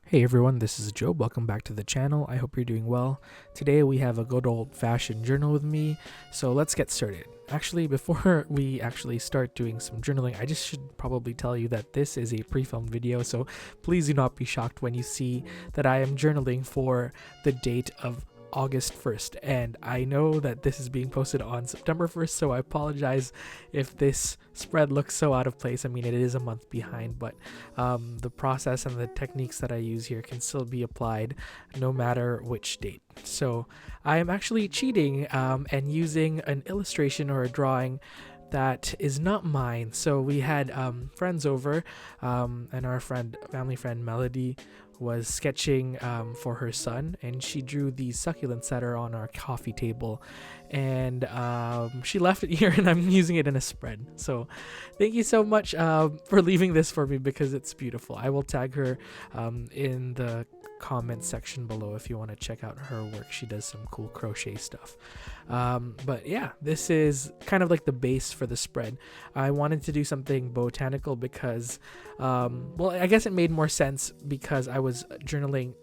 Hey everyone, this is Joe. Welcome back to the channel. I hope you're doing well. Today we have a good old-fashioned journal with me, so let's get started. Actually, before we actually start doing some journaling, I just should probably tell you that this is a pre-filmed video, so please do not be shocked when you see that I am journaling for the date of August 1st, and I know that this is being posted on September 1st, so I apologize if this spread looks so out of place. I mean, it is a month behind, but the process and the techniques that I use here can still be applied no matter which date. So I am actually cheating and using an illustration or a drawing that is not mine. So we had friends over, and our family friend Melody was sketching for her son, and she drew these succulents that are on our coffee table, and she left it here, and I'm using it in a spread. So thank you so much for leaving this for me, because it's beautiful. I will tag her in the comment section below if you want to check out her work. She does some cool crochet stuff. But yeah, this is kind of like the base for the spread. I wanted to do something botanical because well, I guess it made more sense because I was journaling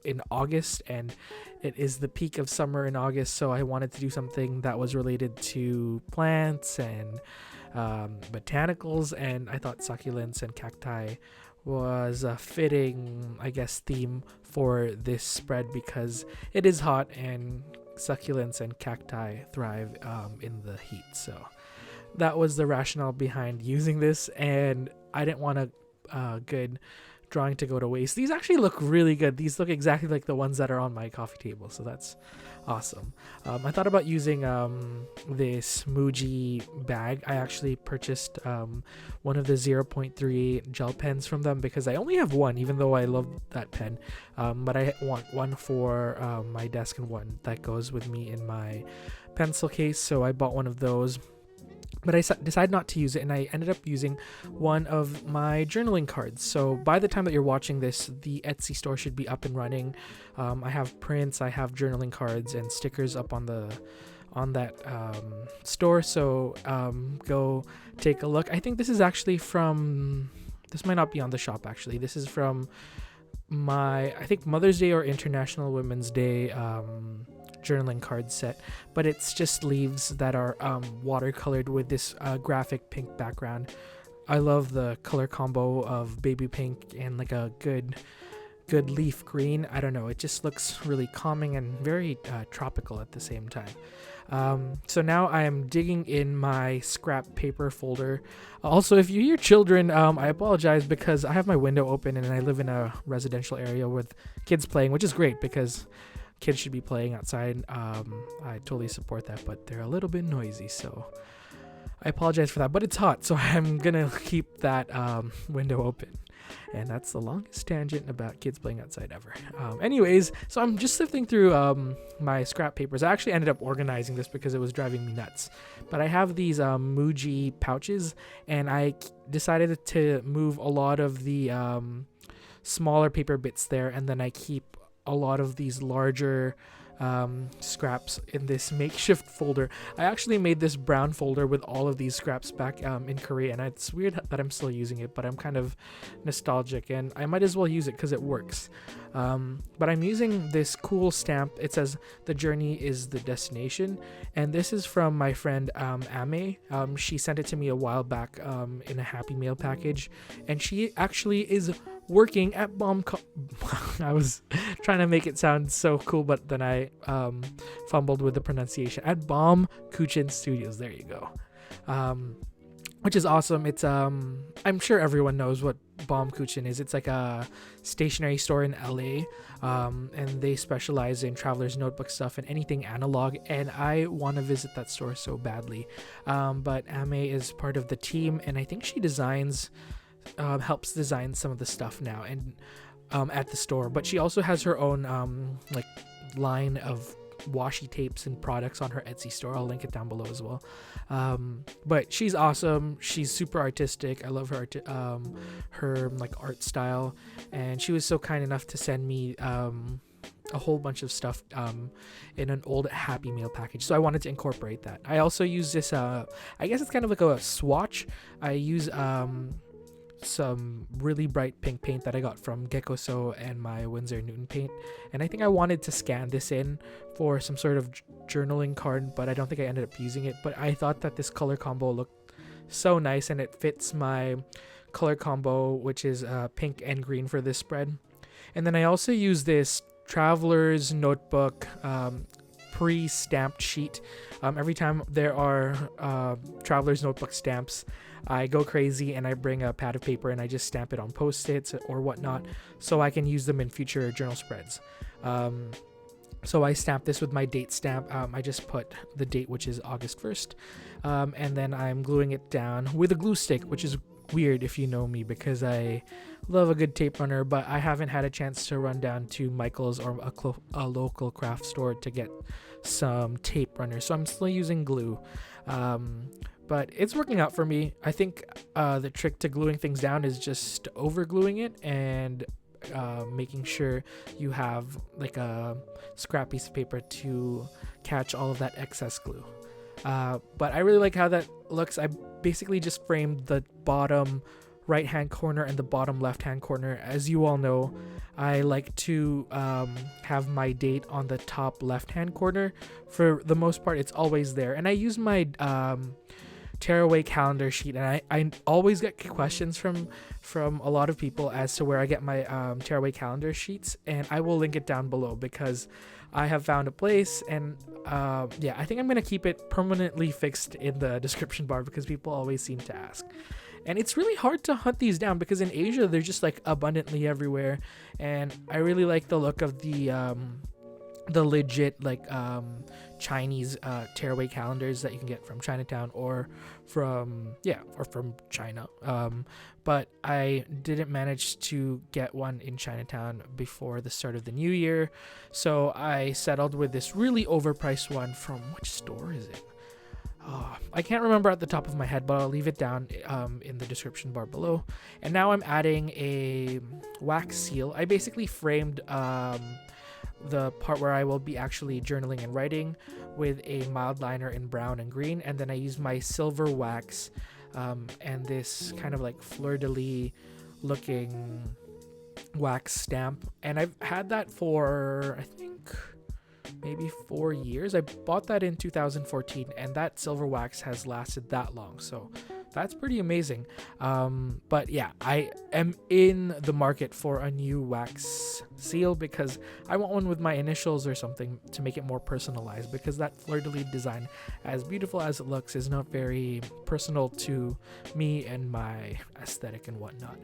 in August, and it is the peak of summer in August, so I wanted to do something that was related to plants and botanicals, and I thought succulents and cacti was a fitting, I guess, theme for this spread because it is hot and succulents and cacti thrive in the heat. So that was the rationale behind using this, and I didn't want a good drawing to go to waste. These actually look really good. These look exactly like the ones that are on my coffee table, so that's awesome. I thought about using this Muji bag. I actually purchased one of the 0.3 gel pens from them because I only have one, even though I love that pen, but I want one for my desk and one that goes with me in my pencil case, so I bought one of those. But I decided not to use it, and I ended up using one of my journaling cards. So by the time that you're watching this, the Etsy store should be up and running. I have prints, I have journaling cards and stickers up on that store. So go take a look. I think this is actually from. This might not be on the shop actually. This is from my, I think, Mother's Day or International Women's Day journaling card set, but it's just leaves that are watercolored with this graphic pink background. I love the color combo of baby pink and like a good leaf green. I don't know, it just looks really calming and very tropical at the same time. So now I am digging in my scrap paper folder. Also, if you hear children, I apologize because I have my window open and I live in a residential area with kids playing, which is great because kids should be playing outside. I totally support that, but they're a little bit noisy, so I apologize for that. But it's hot, so I'm gonna keep that window open. And that's the longest tangent about kids playing outside ever. Anyways, so I'm just sifting through my scrap papers. I actually ended up organizing this because it was driving me nuts. But I have these Muji pouches, and I decided to move a lot of the smaller paper bits there, and then I keep a lot of these larger scraps in this makeshift folder. I actually made this brown folder with all of these scraps back in Korea, and it's weird that I'm still using it, but I'm kind of nostalgic and I might as well use it because it works. But I'm using this cool stamp. It says the journey is the destination, and this is from my friend Ame. She sent it to me a while back in a Happy Meal package, and she actually is working at I was trying to make it sound so cool, but then I fumbled with the pronunciation. At Bomb Kuchen Studios, there you go. Which is awesome. It's I'm sure everyone knows what Bomb Kuchen is. It's like a stationery store in LA, and they specialize in traveler's notebook stuff and anything analog, and I want to visit that store so badly. But Ame is part of the team, and I think she helps design some of the stuff now and at the store, but she also has her own like line of washi tapes and products on her Etsy store. I'll link it down below as well. But she's awesome. She's super artistic. I love her her like art style, and she was so kind enough to send me a whole bunch of stuff in an old Happy Meal package, so I wanted to incorporate that. I also use this I guess it's kind of like a swatch. I use some really bright pink paint that I got from Geckoso and my Winsor Newton paint. And I think I wanted to scan this in for some sort of journaling card, but I don't think I ended up using it. But I thought that this color combo looked so nice, and it fits my color combo, which is pink and green for this spread. And then I also use this Traveler's Notebook pre-stamped sheet. Every time there are Traveler's Notebook stamps, I go crazy and I bring a pad of paper and I just stamp it on post-its or whatnot so I can use them in future journal spreads. So I stamped this with my date stamp. I just put the date, which is August 1st, and then I'm gluing it down with a glue stick, which is weird if you know me because I love a good tape runner, but I haven't had a chance to run down to Michael's or a local craft store to get some tape runners, so I'm still using glue. But it's working out for me. I think the trick to gluing things down is just over gluing it and making sure you have like a scrap piece of paper to catch all of that excess glue. But I really like how that looks. I basically just framed the bottom right hand corner and the bottom left hand corner. As you all know, I like to have my date on the top left hand corner. For the most part, it's always there. And I use my tearaway calendar sheet, and I always get questions from a lot of people as to where I get my tearaway calendar sheets, and I will link it down below because I have found a place, and yeah, I think I'm gonna keep it permanently fixed in the description bar because people always seem to ask. And it's really hard to hunt these down because in Asia they're just like abundantly everywhere, and I really like the look of the legit like Chinese tearaway calendars that you can get from Chinatown or from China. But I didn't manage to get one in Chinatown before the start of the new year, so I settled with this really overpriced one from which store is it? I can't remember at the top of my head, but I'll leave it down in the description bar below. And now I'm adding a wax seal. I basically framed the part where I will be actually journaling and writing with a mild liner in brown and green, and then I use my silver wax and this kind of like fleur-de-lis looking wax stamp, and I've had that for I think maybe 4 years. I bought that in 2014, and that silver wax has lasted that long, so that's pretty amazing. But yeah, I am in the market for a new wax seal because I want one with my initials or something to make it more personalized, because that fleur-de-lis design, as beautiful as it looks, is not very personal to me and my aesthetic and whatnot.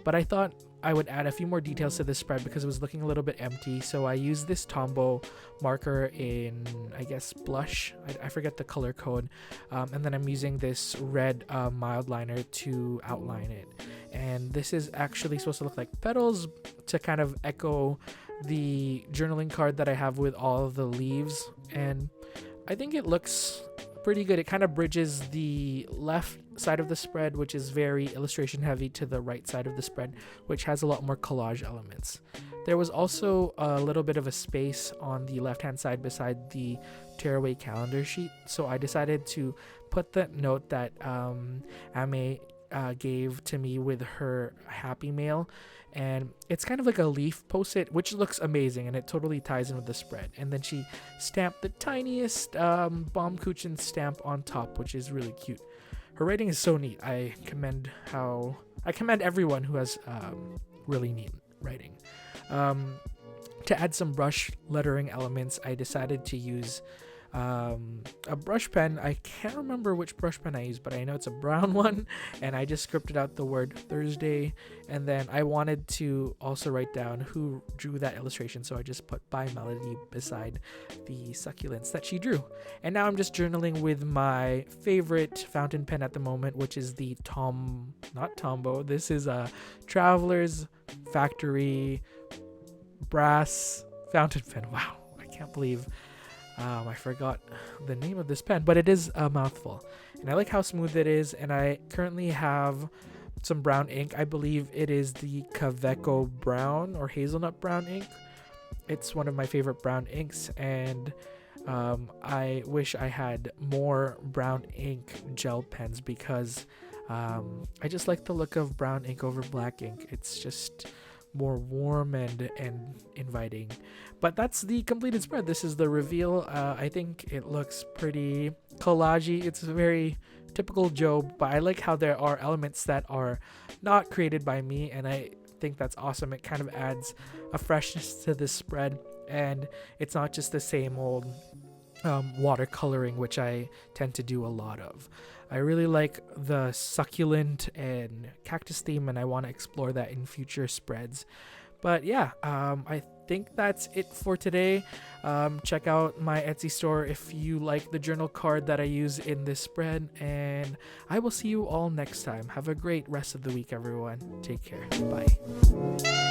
But I thought I would add a few more details to this spread because it was looking a little bit empty, so I used this Tombow marker in, I guess, blush. I forget the color code. And then I'm using this red mild liner to outline it. And this is actually supposed to look like petals to kind of echo the journaling card that I have with all of the leaves. And I think it looks pretty good. It kind of bridges the left side of the spread, which is very illustration heavy, to the right side of the spread, which has a lot more collage elements. There was also a little bit of a space on the left hand side beside the tearaway calendar sheet, so I decided to put the note that Ame gave to me with her Happy Mail, and it's kind of like a leaf post-it, which looks amazing, and it totally ties in with the spread. And then she stamped the tiniest Baumkuchen stamp on top, which is really cute. Her writing is so neat. I commend everyone who has really neat writing. To add some brush lettering elements, I decided to use a brush pen. I can't remember which brush pen I used, but I know it's a brown one, and I just scripted out the word Thursday, and then I wanted to also write down who drew that illustration, so I just put by Melody beside the succulents that she drew. And now I'm just journaling with my favorite fountain pen at the moment, which is the not Tombow, this is a Traveler's Factory brass fountain pen. Wow, I can't believe I forgot the name of this pen, but it is a mouthful, and I like how smooth it is. And I currently have some brown ink. I believe it is the Kaweco brown or hazelnut brown ink. It's one of my favorite brown inks, and I wish I had more brown ink gel pens because I just like the look of brown ink over black ink. It's just more warm and inviting. But that's the completed spread. This is the reveal. I think it looks pretty collagey. It's very typical Joe, but I like how there are elements that are not created by me, and I think that's awesome. It kind of adds a freshness to this spread, and it's not just the same old watercoloring, which I tend to do a lot of. I really like the succulent and cactus theme, and I want to explore that in future spreads. But yeah, I think that's it for today. Check out my Etsy store if you like the journal card that I use in this spread, and I will see you all next time. Have a great rest of the week, everyone. Take care. Bye.